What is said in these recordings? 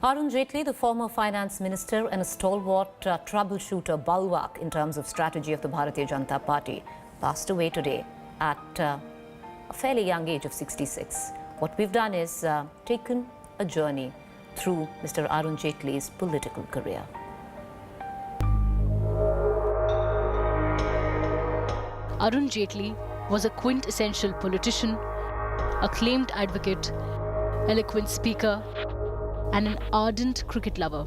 Arun Jaitley, the former finance minister and a stalwart troubleshooter bulwark in terms of strategy of the Bharatiya Janata Party, passed away today at a fairly young age of 66. What we've done is taken a journey through Mr. Arun Jaitley's political career. Arun Jaitley was a quintessential politician, acclaimed advocate, eloquent speaker, and an ardent cricket lover.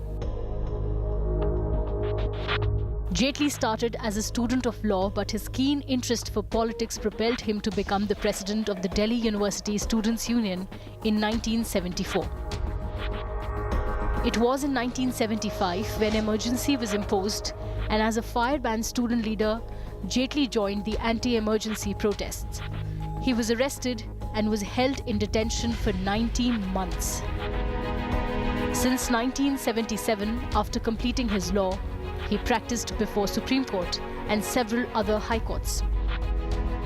Jaitley started as a student of law, but his keen interest for politics propelled him to become the president of the Delhi University Students' Union in 1974. It was in 1975 when emergency was imposed, and as a fire-banned student leader, Jaitley joined the anti-emergency protests. He was arrested and was held in detention for 19 months. Since 1977, after completing his law, he practiced before Supreme Court and several other high courts.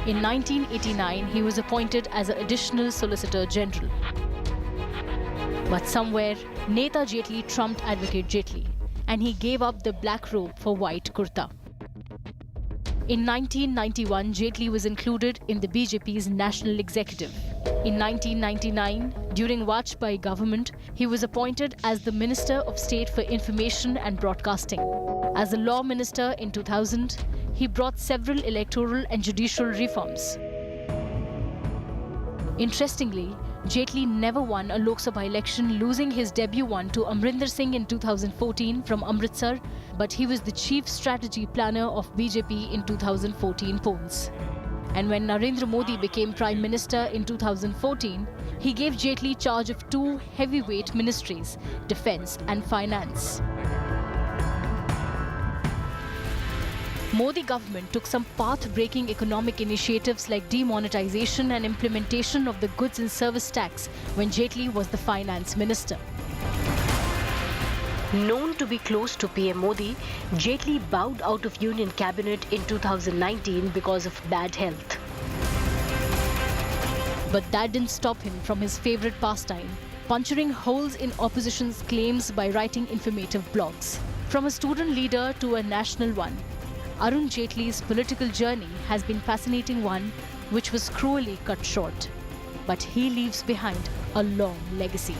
In 1989, he was appointed as an additional Solicitor General. But somewhere, Neta Jaitley trumped Advocate Jaitley, and he gave up the black robe for white kurta. In 1991, Jaitley was included in the BJP's national executive. In 1999, during Vajpayee government, he was appointed as the Minister of State for Information and Broadcasting. As a law minister in 2000, he brought several electoral and judicial reforms. Interestingly, Jaitley never won a Lok Sabha election, losing his debut one to Amrinder Singh in 2014 from Amritsar, but he was the chief strategy planner of BJP in 2014 polls. And when Narendra Modi became Prime Minister in 2014, he gave Jaitley charge of two heavyweight ministries, Defence and Finance. Modi government took some path-breaking economic initiatives like demonetization and implementation of the goods and service tax when Jaitley was the finance minister. Known to be close to PM Modi, Jaitley bowed out of Union Cabinet in 2019 because of bad health. But that didn't stop him from his favorite pastime, puncturing holes in opposition's claims by writing informative blogs. From a student leader to a national one, Arun Jaitley's political journey has been a fascinating one, which was cruelly cut short. But he leaves behind a long legacy.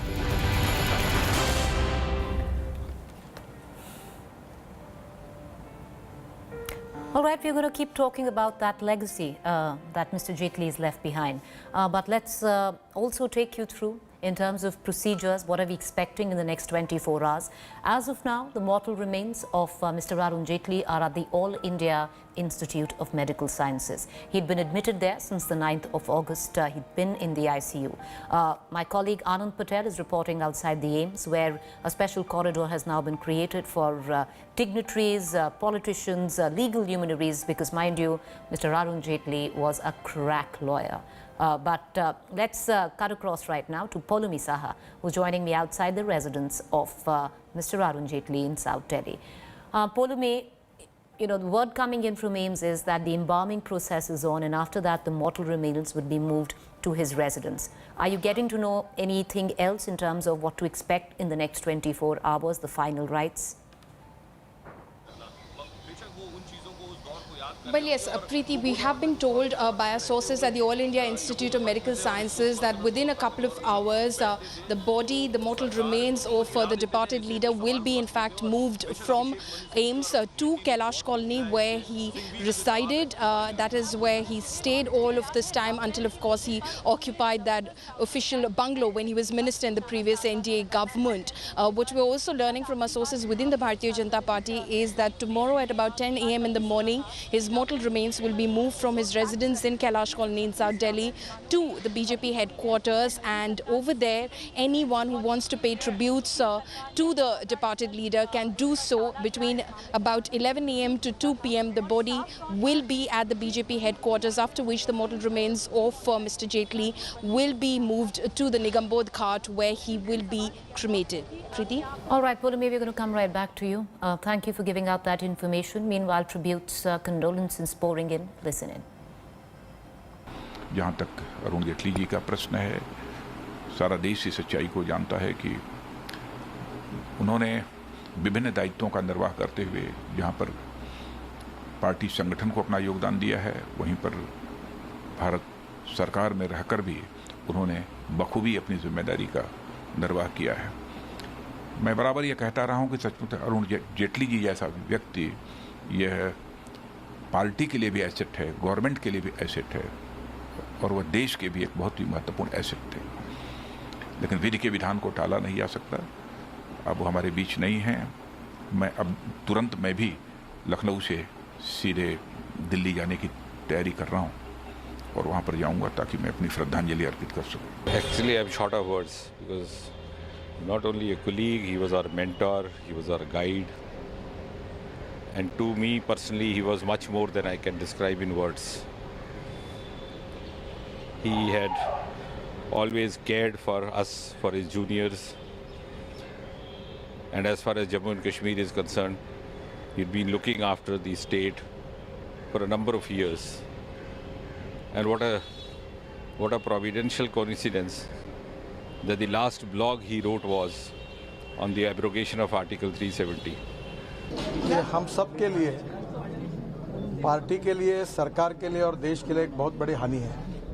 All right, we're going to keep talking about that legacy that Mr. Jaitley has left behind. But let's also take you through, in terms of procedures, what are we expecting in the next 24 hours. As of now, the mortal remains of Mr. Arun Jaitley are at the All India Institute of Medical Sciences. He'd been admitted there since the 9th of August. He'd been in the ICU. My colleague Anand Patel is reporting outside the AIIMS, where a special corridor has now been created for dignitaries, politicians, legal luminaries, because mind you, Mr. Arun Jaitley was a crack lawyer. But let's cut across right now to Polumi Saha, who's joining me outside the residence of Mr. Arun Jaitley in South Delhi. Polumi, you know, the word coming in from AIIMS is that the embalming process is on, and after that the mortal remains would be moved to his residence. Are you getting to know anything else in terms of what to expect in the next 24 hours, the final rites? Well, yes, Preeti, we have been told by our sources at the All India Institute of Medical Sciences that within a couple of hours, the body, the mortal remains of the departed leader will be in fact moved from AIIMS to Kailash Colony, where he resided. That is where he stayed all of this time until, of course, he occupied that official bungalow when he was minister in the previous NDA government. What we're also learning from our sources within the Bharatiya Janata Party is that tomorrow at about 10 a.m. in the morning, his mortal remains will be moved from his residence in Kailash Colony in South Delhi to the BJP headquarters, and over there anyone who wants to pay tributes to the departed leader can do so between about 11 a.m. to 2 p.m. The body will be at the BJP headquarters, after which the mortal remains of Mr. Jaitley will be moved to the Nigambodh Ghat, where he will be cremated. Preeti? All right, Polumi, we're going to come right back to you. Thank you for giving out that information. Meanwhile, tributes, condolences pouring in. Listen in. जहाँ तक अरुण जेटली जी का प्रश्न है, सारा देश इस सच्चाई को जानता है कि उन्होंने विभिन्न दायित्वों का निर्वाह करते हुए जहाँ पर पार्टी संगठन को अपना योगदान दिया है, वहीं पर भारत सरकार में रहकर भी उन्होंने बखूबी अपनी जिम्मेदारी का निर्वाह किया है। मैं बराबर ये कहता रहा हूँ कि सचमुच अरुण जेटली जी जैसा व्यक्ति यह पार्टी के लिए भी एसेट है, गवर्नमेंट के लिए भी एसेट है, और वह देश के भी एक बहुत ही महत्वपूर्ण एसेट थे। लेकिन विधि के विधान को टाला नहीं जा सकता। अब वो हमारे बीच नहीं हैं। मैं अब तुरंत मैं भी लखनऊ से सीधे दिल्ली जाने की तैयारी कर रहा हूँ और वहाँ पर जाऊँगा ताकि मैं अपनी श्रद्धांजलि अर्पित कर सकूँ। Actually, I'm short of words because not only a colleague, he was our mentor, he was our guide. And to me personally, he was much more than I can describe in words. He had always cared for us, for his juniors. And as far as Jammu and Kashmir is concerned, he'd been looking after the state for a number of years. And what a providential coincidence that the last blog he wrote was on the abrogation of Article 370. ये हम सब के लिए, party के लिए, सरकार के लिए और देश के लिए एक बहुत बड़ी हानि है।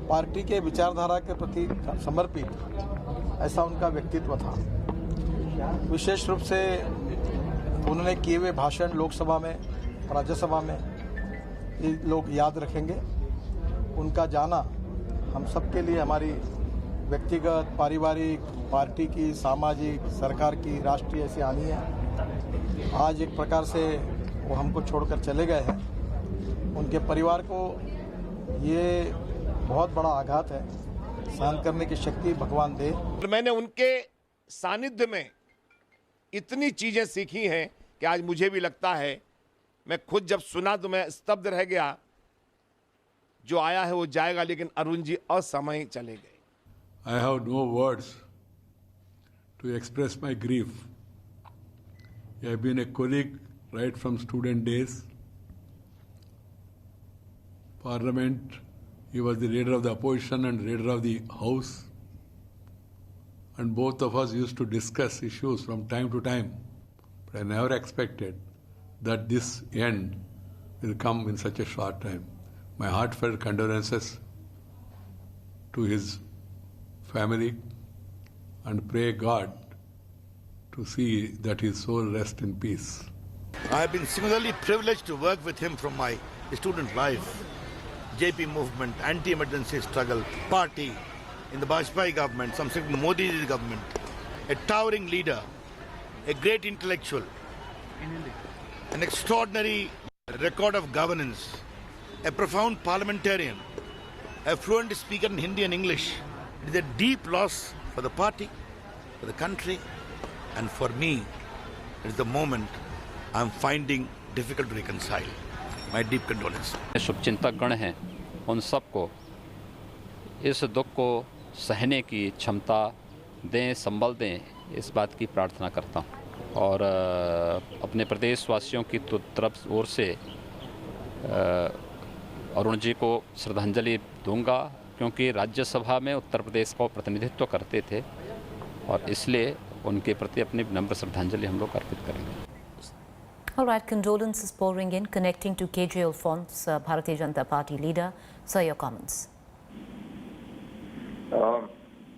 पार्टी के विचारधारा के प्रति समर्पित ऐसा उनका व्यक्तित्व था। विशेष रूप से उन्होंने किए हुए भाषण लोकसभा में, राज्यसभा में ये लोग याद रखेंगे। उनका जाना हम सब के लिए हमारी व्यक्तिगत, पारिवारिक, पार्टी की, सामाजिक, सरकार की, राष्ट्रीय ऐसी हानि है। आज एक प्रकार से वो हमको छोड़कर चले गए हैं। उनके परिवार को ये बहुत बड़ा आघात है। सहन करने की शक्ति भगवान दे। मैंने उनके सानिध्य में इतनी चीजें सीखी हैं कि आज मुझे भी लगता है, मैं खुद जब सुना तो मैं स्तब्ध रह गया। जो आया है वो जाएगा, लेकिन अरुण जी असमय चले गए। I have no words to express my grief. I have been a colleague right from student days. Parliament, he was the leader of the opposition and leader of the House. And both of us used to discuss issues from time to time. But I never expected that this end will come in such a short time. My heartfelt condolences to his family and pray God to see that his soul rest in peace. I have been similarly privileged to work with him from my student life. JP movement, anti-emergency struggle, party, in the Bajpayee government, some in the Modi government. A towering leader, a great intellectual, an extraordinary record of governance, a profound parliamentarian, a fluent speaker in Hindi and English. It is a deep loss for the party, for the country, and for me, it is the moment I am finding difficult to reconcile. My deep condolences. शुभचिंतक गण हैं, उन सबको इस दुख को सहने की क्षमता दें, संबल दें, इस बात की प्रार्थना करता हूँ। और अपने प्रदेशवासियों की तरफ ओर से अरुण जी को श्रद्धांजलि दूंगा, क्योंकि राज्यसभा में उत्तर प्रदेश का प्रतिनिधित्व करते थे और इसलिए उनके प्रति अपनी विनम्र श्रद्धांजलि हम लोग अर्पित करेंगे। All right, condolences pouring in, connecting to KJ Alphonse, Bharatiya Janata Party leader. Sir, your comments.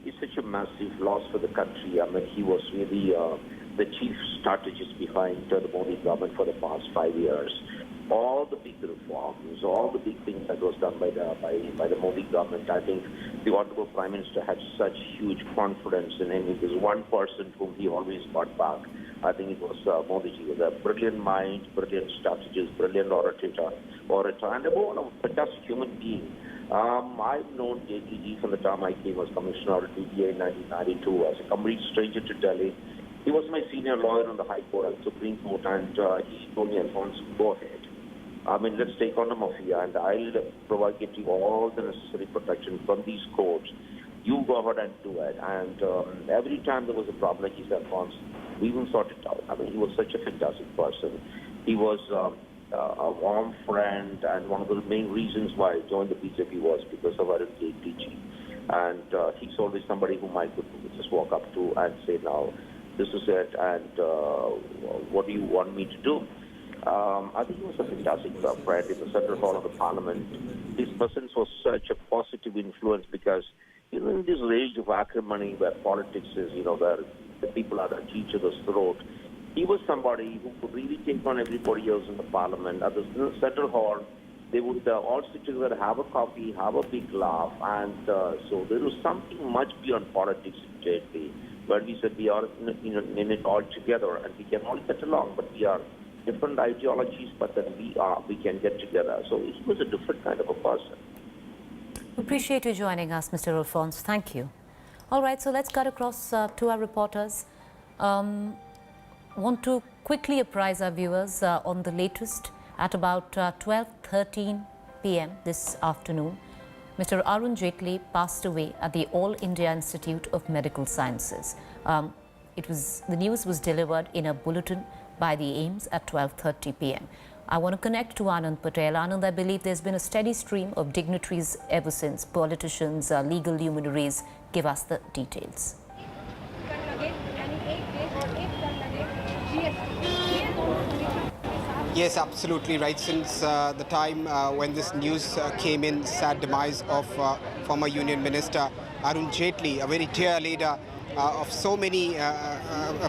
It's such a massive loss for the country. I mean, he was really the chief strategist behind the Modi government for the past 5 years. All the big reforms, all the big things that was done by the Modi government, I think the Honorable Prime Minister had such huge confidence in him. It was one person whom he always got back. I think it was Modi ji. He was a brilliant mind, brilliant strategist, brilliant orator, and a fantastic human being. I've known Jaitley ji from the time I came as Commissioner at DDA in 1992 as a complete stranger to Delhi. He was my senior lawyer on the High Court and Supreme Court, and he told me, Alphonse, go ahead. I mean, let's take on the mafia, and I'll provide you all the necessary protection from these courts. You go ahead and do it. And every time there was a problem, he said, Alphonse, we will sort it out. I mean, he was such a fantastic person. He was a warm friend, and one of the main reasons why I joined the BJP was because of Arun Jaitley ji. And he's always somebody whom I could just walk up to and say, now, this is it, and what do you want me to do? I think he was a fantastic friend in the Central Hall of the Parliament. His presence was such a positive influence because, in this age of acrimony where politics is, where the people are at each other's throat, he was somebody who could really take on everybody else in the Parliament. At the Central Hall, they would all sit together, have a coffee, have a big laugh, and so there was something much beyond politics in Jaitley, where we said we are in it all together and we can all get along, but we are different ideologies, but then we can get together. So he was a different kind of a person. Appreciate you joining us, Mr. Alphonse. Thank you. All right, so let's cut across to our reporters. Want to quickly apprise our viewers on the latest at about 12:13 p.m. this afternoon. Mr. Arun Jaitley passed away at the All India Institute of Medical Sciences. The news was delivered in a bulletin by the AIIMS at 12:30 p.m. I want to connect to Anand Patel. Anand, I believe there's been a steady stream of dignitaries ever since. Politicians, legal luminaries. Give us the details. Yes, absolutely right. Since the time when this news came in, sad demise of former Union Minister Arun Jaitley, a very dear leader of so many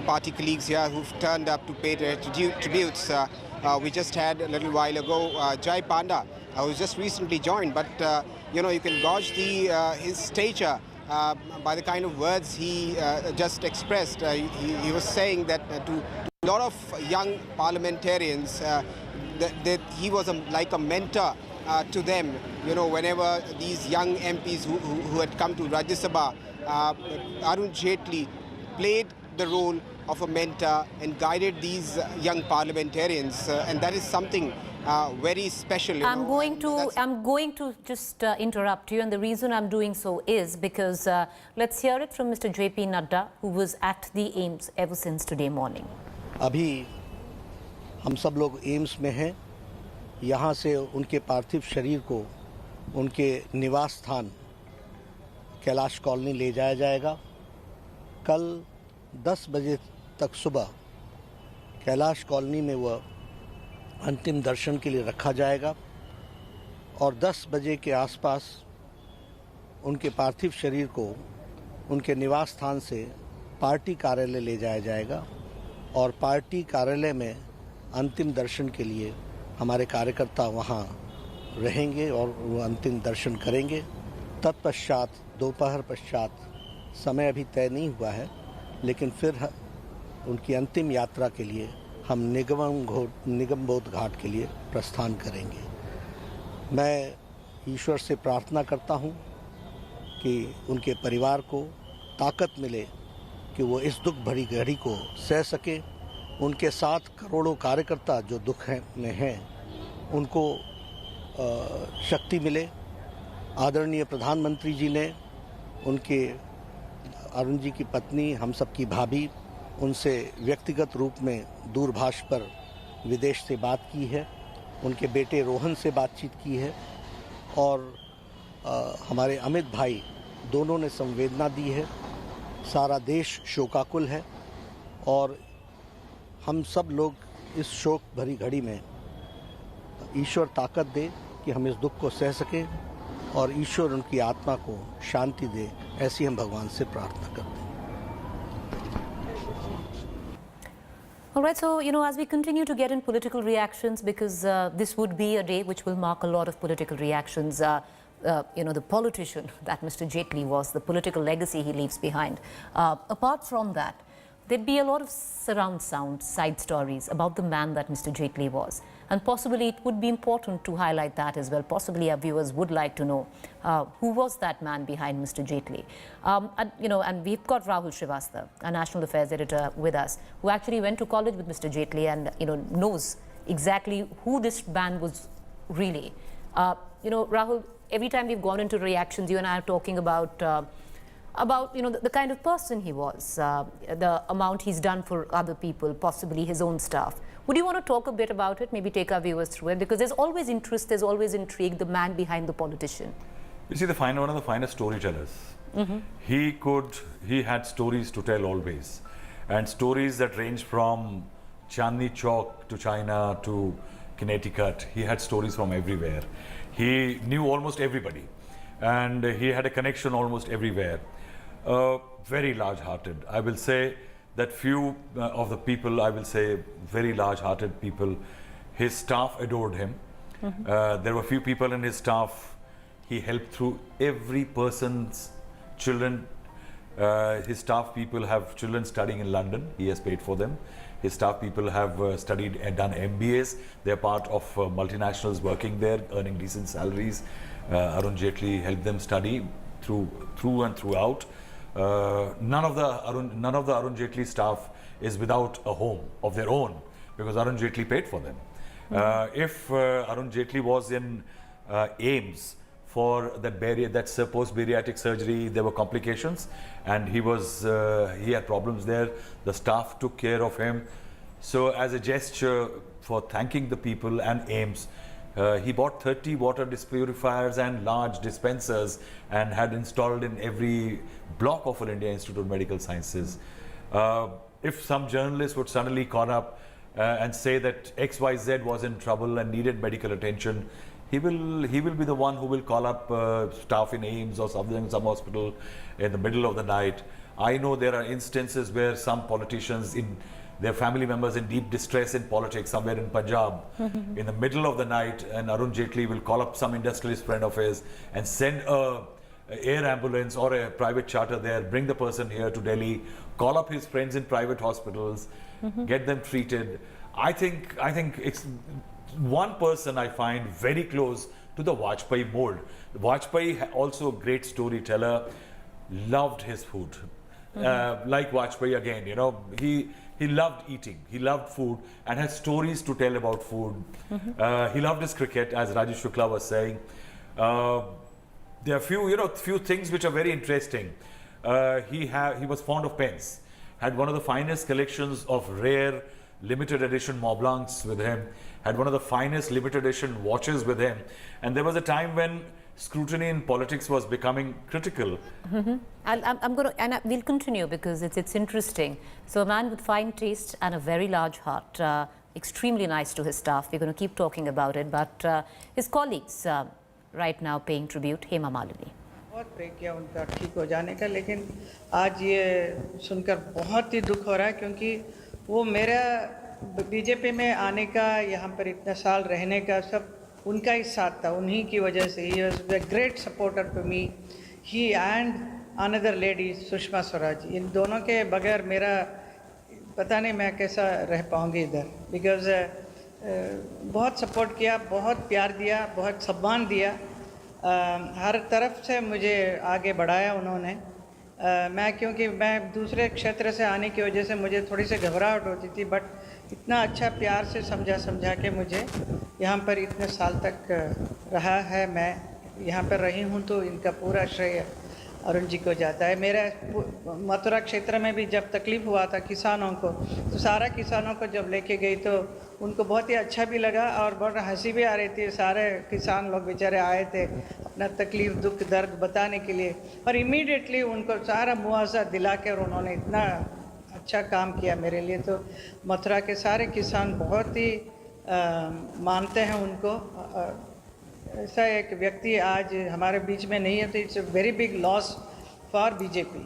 party colleagues here who've turned up to pay their tributes. We just had a little while ago Jai Panda, who's just recently joined, but you can gauge his stature by the kind of words he just expressed. He was saying that to a lot of young parliamentarians, that he was like a mentor to them. Whenever these young MPs who had come to Rajya Sabha, Arun Jaitley played the role of a mentor and guided these young parliamentarians, and that is something very special. I'm going to just interrupt you, and the reason I'm doing so is because let's hear it from Mr. JP Nadda, who was at the AIIMS ever since today morning. अभी हम सब लोग AIIMS में हैं। यहाँ से उनके पार्थिव शरीर को उनके निवास स्थान कैलाश कॉलोनी ले जाया जाएगा। कल 10 बजे तक सुबह कैलाश कॉलोनी में वह अंतिम दर्शन के लिए रखा जाएगा और 10 बजे के आसपास उनके पार्थिव शरीर को उनके निवास स्थान से पार्टी कार्यालय ले जाया जाएगा और पार्टी कार्यालय में अंतिम दर्शन के लिए हमारे कार्यकर्ता वहां रहेंगे और वो अंतिम दर्शन करेंगे। तत्पश्चात दोपहर पश्चात समय अभी तय नहीं हुआ है, लेकिन फिर उनकी अंतिम यात्रा के लिए हम निगमबोध घाट के लिए प्रस्थान करेंगे। मैं ईश्वर से प्रार्थना करता हूं कि उनके परिवार को ताकत मिले कि वो इस दुख भरी घड़ी को सह सके। उनके साथ करोड़ों कार्यकर्ता जो दुख में हैं उनको शक्ति मिले। आदरणीय प्रधानमंत्री जी ने उनके अरुण जी की पत्नी, हम सब की भाभी, उनसे व्यक्तिगत रूप में दूरभाष पर विदेश से बात की है। उनके बेटे रोहन से बातचीत की है और हमारे अमित भाई दोनों ने संवेदना दी है। सारा देश शोकाकुल है और हम सब लोग इस शोक भरी घड़ी में ईश्वर ताकत दे कि हम इस दुख को सह सकें और ईश्वर उनकी आत्मा को शांति दे, ऐसी हम भगवान से प्रार्थना करते हैं। All right, so, as we continue to get in political reactions, because this would be a day which will mark a lot of political reactions, the politician that Mr. Jaitley was, the political legacy he leaves behind. Apart from that, there'd be a lot of surround sound, side stories about the man that Mr. Jaitley was. And possibly it would be important to highlight that as well. Possibly our viewers would like to know who was that man behind Mr. Jaitley. And we've got Rahul Srivastava, a national affairs editor, with us, who actually went to college with Mr. Jaitley and, knows exactly who this man was really. Rahul, every time we've gone into reactions, you and I are talking about the kind of person he was, the amount he's done for other people, possibly his own staff. Would you want to talk a bit about it, maybe take our viewers through it? Because there's always interest, there's always intrigue, the man behind the politician. You see, one of the finest storytellers. He had stories to tell always. and stories that range from Chandni Chowk to China to Connecticut. He had stories from everywhere. He knew almost everybody, and he had a connection almost everywhere. Very large-hearted. I will say that few of the people, I will say very large-hearted people, his staff adored him. There were few people in his staff he helped through every person's children. His staff people have children studying in London. He has paid for them. His staff people have studied and done MBAs. They're part of multinationals working there, earning decent salaries. Arun Jaitley helped them study through and throughout. None of the Arun Jaitley staff is without a home of their own because Arun Jaitley paid for them. If Arun Jaitley was in AIMS for that supposed bariatric surgery, there were complications, and he had problems there. The staff took care of him. So as a gesture for thanking the people and AIMS, he bought 30 water purifiers and large dispensers and had installed in every block of All India Institute of Medical Sciences. If some journalist would suddenly call up and say that XYZ was in trouble and needed medical attention, he will be the one who will call up staff in AIMS or something, some hospital in the middle of the night. I know there are instances where some politicians, their family members in deep distress in politics somewhere in Punjab, in the middle of the night, and Arun Jaitley will call up some industrialist friend of his and send a air ambulance or a private charter there, bring the person here to Delhi, call up his friends in private hospitals, get them treated. I think it's one person I find very close to the Vajpayee mold. Vajpayee, also a great storyteller, loved his food. Like Vajpayee again, you know, he loved eating, he loved food and had stories to tell about food. He loved his cricket, as Rajesh Shukla was saying. There are few things which are very interesting. He was fond of pens, had one of the finest collections of rare limited edition Mont Blancs with him, had one of the finest limited edition watches with him, and there was a time when scrutiny in politics was becoming critical. We'll continue because it's interesting. So a man with fine taste and a very large heart, extremely nice to his staff. We're going to keep talking about it, but his colleagues right now paying tribute. Hema Malini. बहुत pray किया उनका ठीक हो जाने का, लेकिन आज ये सुनकर बहुत ही दुख हो रहा है क्योंकि वो मेरा बीजेपी में आने का, यहाँ पर इतना साल रहने का सब उनका ही साथ था, उन्हीं की वजह से. He was the great supporter to me, he and another lady Sushma Swaraj. इन दोनों के बगैर मेरा पता नहीं मैं कैसा रह पाऊँगी इधर, बिकॉज बहुत सपोर्ट किया, बहुत प्यार दिया, बहुत सम्मान दिया, हर तरफ से मुझे आगे बढ़ाया उन्होंने. मैं क्योंकि मैं दूसरे क्षेत्र से आने की वजह से मुझे थोड़ी सी घबराहट होती थी, बट इतना अच्छा प्यार से समझा के मुझे यहाँ पर इतने साल तक रहा है. मैं यहाँ पर रही हूँ तो इनका पूरा श्रेय अरुण जी को जाता है. मेरा मथुरा क्षेत्र में भी जब तकलीफ़ हुआ था किसानों को, तो सारा किसानों को जब लेके गई तो उनको बहुत ही अच्छा भी लगा और बहुत हंसी भी आ रही थी. सारे किसान लोग बेचारे आए थे अपना तकलीफ़ दुख दर्द बताने के लिए, और इमीडिएटली उनको सारा मुआवजा दिला के उन्होंने इतना अच्छा काम किया मेरे लिए. तो मथुरा के सारे किसान बहुत ही मानते हैं उनको. ऐसा एक व्यक्ति आज हमारे बीच में नहीं है तो it's a very big loss for BJP.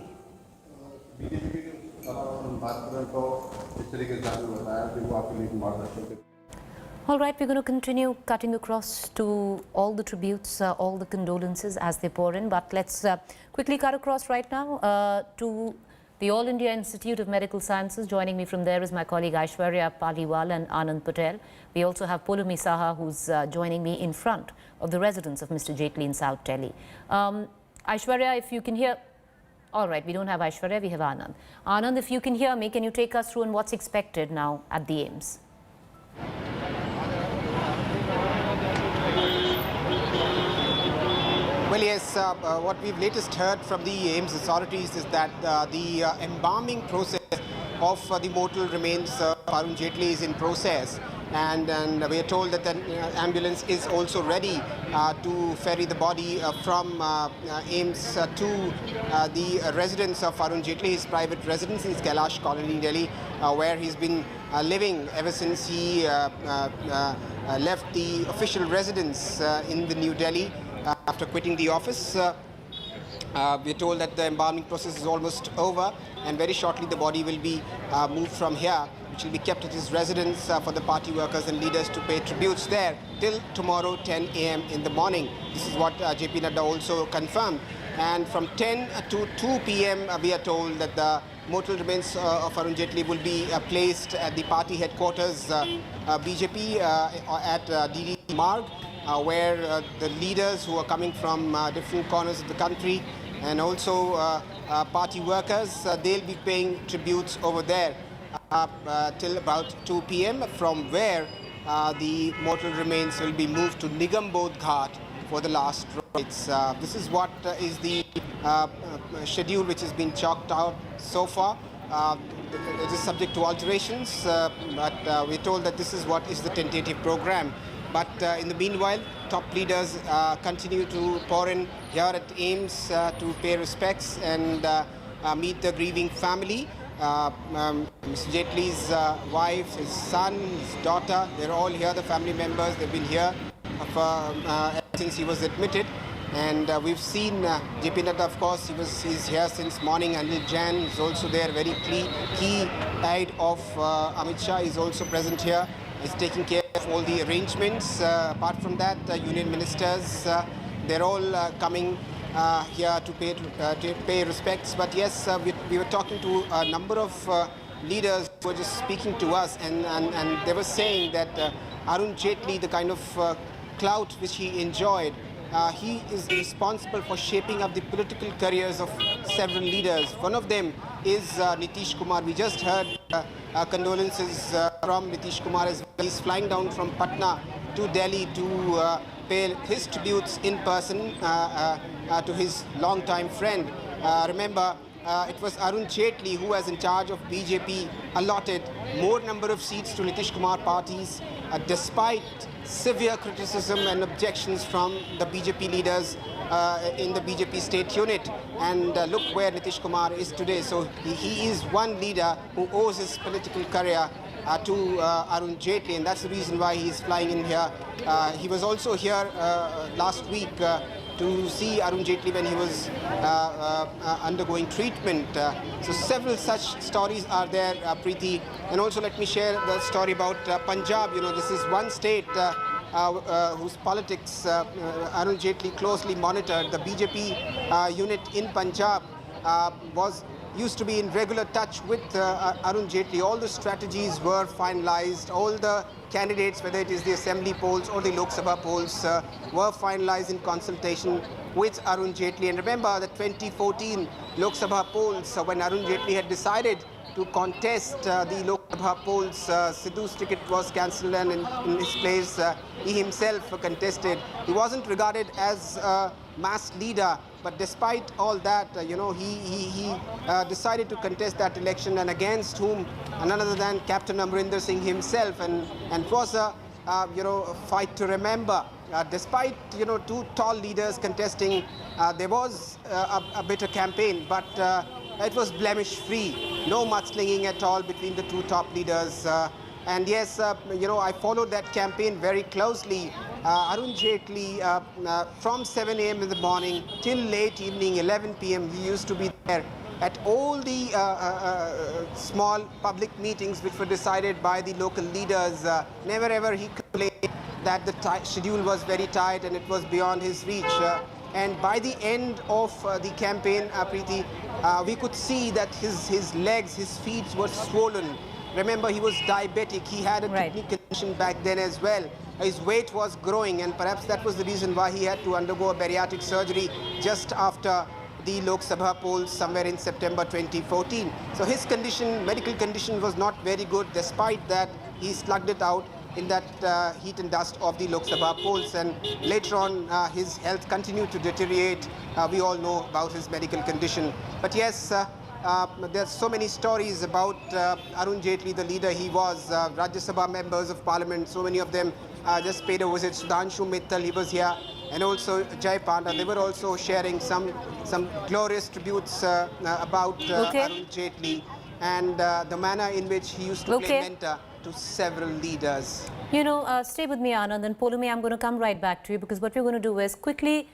All right, we're going to continue cutting across to all the tributes, all the condolences as they pour in. But let's quickly cut across right now to the All India Institute of Medical Sciences. Joining me from there is my colleague Aishwarya Paliwal and Anand Patel. We also have Pulumi Saha, who's joining me in front of the residence of Mr. Jaitley in South Delhi. Aishwarya, if you can hear... All right, we don't have Aishwarya, we have Anand. Anand, if you can hear me, can you take us through on what's expected now at the AIMS? Well, yes, what we've latest heard from the AIMS authorities is that the embalming process of the mortal remains of Arun Jaitley is in process, and we are told that the ambulance is also ready to ferry the body from AIIMS to the residence of Arun Jaitley, his private residence in Kailash Colony, Delhi, where he's been living ever since he left the official residence in the New Delhi after quitting the office. We're told that the embalming process is almost over, and very shortly the body will be moved from here, which will be kept at his residence for the party workers and leaders to pay tributes there till tomorrow 10 a.m. in the morning. This is what JP Nadda also confirmed. And from 10 to 2 p.m. We are told that the mortal remains of Arun Jaitley will be placed at the party headquarters, BJP, at DD Marg, where the leaders who are coming from different corners of the country and also party workers, they'll be paying tributes over there till about 2 p.m. from where the mortal remains will be moved to Nigambodh Ghat for the last rites. This is what is the schedule which has been chalked out so far. It is subject to alterations, but we're told that this is what is the tentative program. But in the meanwhile, top leaders continue to pour in here at AIIMS to pay respects and meet the grieving family. Mr. Jaitley's wife, his son, his daughter, they're all here, the family members. They've been here since he was admitted. And we've seen JP Nadda, of course, he's here since morning. Anil Jain is also there, very key aide of Amit Shah is also present here. He's taking care of all the arrangements. Apart from that, union ministers, they're all coming here to pay respects. But yes, we were talking to a number of leaders who were just speaking to us, and they were saying that Arun Jaitley, the kind of clout which he enjoyed, he is responsible for shaping up the political careers of several leaders. One of them is Nitish Kumar. We just heard condolences from Nitish Kumar as well. He's flying down from Patna to Delhi to pay his tributes in person to his longtime friend. Remember, it was Arun Jaitley who was in charge of BJP, allotted more number of seats to Nitish Kumar parties despite severe criticism and objections from the BJP leaders in the BJP state unit. And look where Nitish Kumar is today. So he is one leader who owes his political career to Arun Jaitley, and that's the reason why he is flying in here. He was also here last week to see Arun Jaitley when he was undergoing treatment. So several such stories are there, Preeti. And also let me share the story about Punjab. You know, this is one state whose politics Arun Jaitley closely monitored. The BJP unit in Punjab used to be in regular touch with Arun Jaitley. All the strategies were finalized. All the candidates, whether it is the assembly polls or the Lok Sabha polls, were finalized in consultation with Arun Jaitley. And remember the 2014 Lok Sabha polls, when Arun Jaitley had decided to contest the Lok Sabha polls, Sidhu's ticket was cancelled, and in his place he himself contested. He wasn't regarded as a mass leader, but despite all that, you know, he decided to contest that election, and against whom, none other than Captain Amrinder Singh himself, and it was a a fight to remember. Despite two tall leaders contesting, there was a bitter campaign, but it was blemish-free. No mudslinging at all between the two top leaders. And yes, I followed that campaign very closely. Arun Jaitley, from 7 a.m. in the morning till late evening, 11 p.m., he used to be there at all the small public meetings which were decided by the local leaders. Never ever he complained that the schedule was very tight and it was beyond his reach. And by the end of the campaign, Preeti, we could see that his legs, his feet were swollen. Remember, he was diabetic. He had a kidney condition back then as well. His weight was growing, and perhaps that was the reason why he had to undergo a bariatric surgery just after the Lok Sabha polls somewhere in September 2014. So his condition, medical condition, was not very good. Despite that, he slugged it out in that heat and dust of the Lok Sabha polls, and later on his health continued to deteriorate. We all know about his medical condition. But yes, There's so many stories about Arun Jaitley, the leader he was, Rajya Sabha members of parliament, so many of them just paid a visit. Sudhanshu Mittal, he was here, and also Jai Panda. They were also sharing some glorious tributes about Arun Jaitley and the manner in which he used to play mentor to several leaders. You know, stay with me, Anand, and Polumi, I'm going to come right back to you, because what we're going to do is quickly,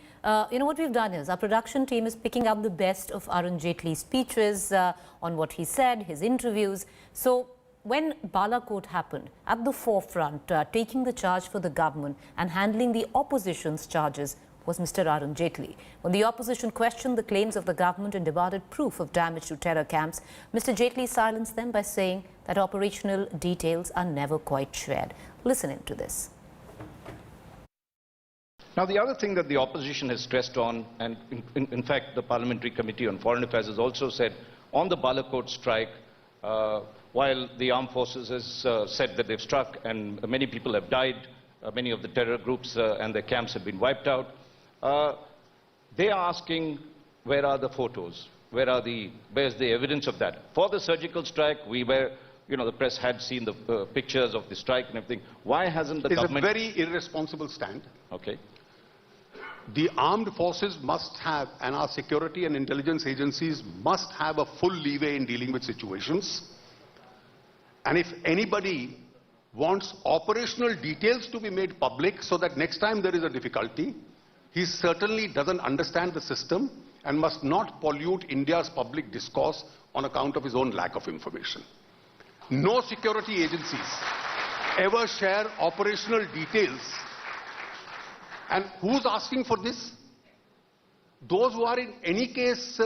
you know, what we've done is our production team is picking up the best of Arun Jaitley's speeches on what he said, his interviews. So when Balakot happened, at the forefront, taking the charge for the government and handling the opposition's charges was Mr. Arun Jaitley. When the opposition questioned the claims of the government and demanded proof of damage to terror camps, Mr. Jaitley silenced them by saying that operational details are never quite shared. Listen into this. Now, the other thing that the opposition has stressed on, and in fact the Parliamentary Committee on Foreign Affairs has also said, on the Balakot strike, while the armed forces has said that they've struck and many people have died, many of the terror groups and their camps have been wiped out, they are asking, where are the photos? Where's the evidence of that? For the surgical strike, the press had seen the pictures of the strike and everything. Why hasn't the government... It's a very irresponsible stand. Okay. The armed forces must have, and our security and intelligence agencies must have a full leeway in dealing with situations. And if anybody wants operational details to be made public so that next time there is a difficulty, he certainly doesn't understand the system and must not pollute India's public discourse on account of his own lack of information. No security agencies ever share operational details. And who's asking for this? Those who are in any case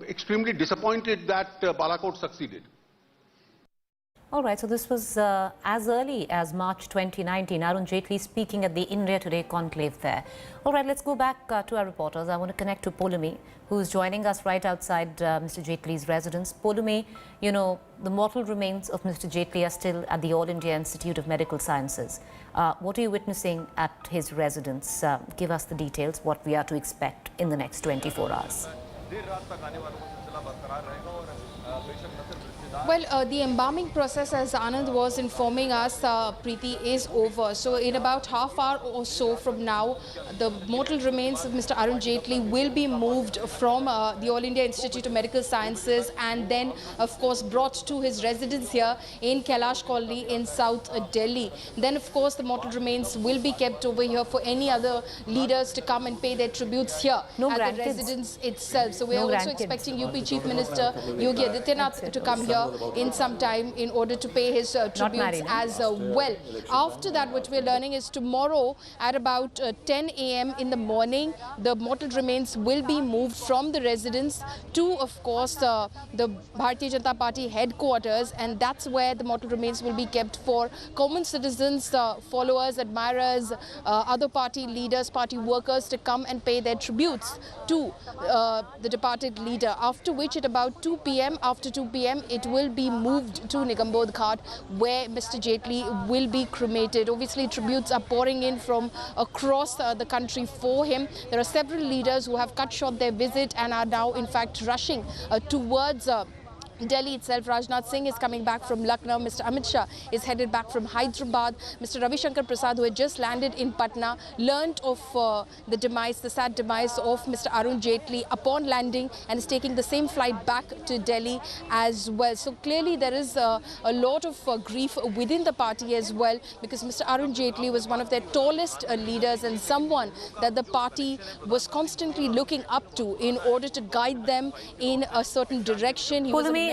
extremely disappointed that Balakot succeeded. All right, so this was as early as March 2019, Arun Jaitley speaking at the India Today conclave there. All right, let's go back to our reporters. I want to connect to Polumi, who's joining us right outside Mr. Jaitley's residence. Polumi, you know, the mortal remains of Mr. Jaitley are still at the All India Institute of Medical Sciences. What are you witnessing at his residence? Give us the details, what we are to expect in the next 24 hours. Well, the embalming process, as Anand was informing us, Preeti, is over. So in about half hour or so from now, the mortal remains of Mr. Arun Jaitley will be moved from the All India Institute of Medical Sciences and then, of course, brought to his residence here in Kailash Colony in South Delhi. Then, of course, the mortal remains will be kept over here for any other leaders to come and pay their tributes here at the residence itself. So we are also expecting UP Chief Minister Yogi Adityanath to come here in some time in order to pay his tributes as well. After that, what we're learning is tomorrow at about 10 a.m. in the morning, the mortal remains will be moved from the residence to, of course, the Bharatiya Janata Party headquarters, and that's where the mortal remains will be kept for common citizens, followers, admirers, other party leaders, party workers to come and pay their tributes to the departed leader. After which, at about 2 p.m., after 2 p.m., it will be moved to Nigambodh Ghat, where Mr. Jaitley will be cremated. Obviously, tributes are pouring in from across the country for him. There are several leaders who have cut short their visit and are now, in fact, rushing towards Delhi itself. Rajnath Singh is coming back from Lucknow. Mr. Amit Shah is headed back from Hyderabad. Mr. Ravi Shankar Prasad, who had just landed in Patna, learnt of the sad demise of Mr. Arun Jaitley upon landing and is taking the same flight back to Delhi as well. So clearly there is a lot of grief within the party as well, because Mr. Arun Jaitley was one of their tallest leaders and someone that the party was constantly looking up to in order to guide them in a certain direction. He was a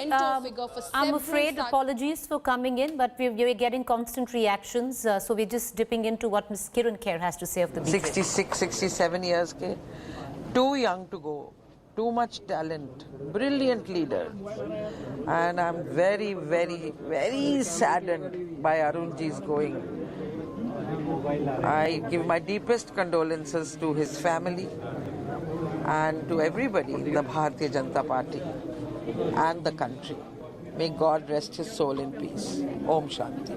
I'm afraid, apologies for coming in, but we're getting constant reactions. So we're just dipping into what Ms. Kiran Kher has to say of the BJP. 66, 67 years, too young to go, too much talent, brilliant leader. And I'm very, very, very saddened by Arunji's going. I give my deepest condolences to his family and to everybody in the Bharatiya Janata Party and the country. May God rest his soul in peace. Om Shanti.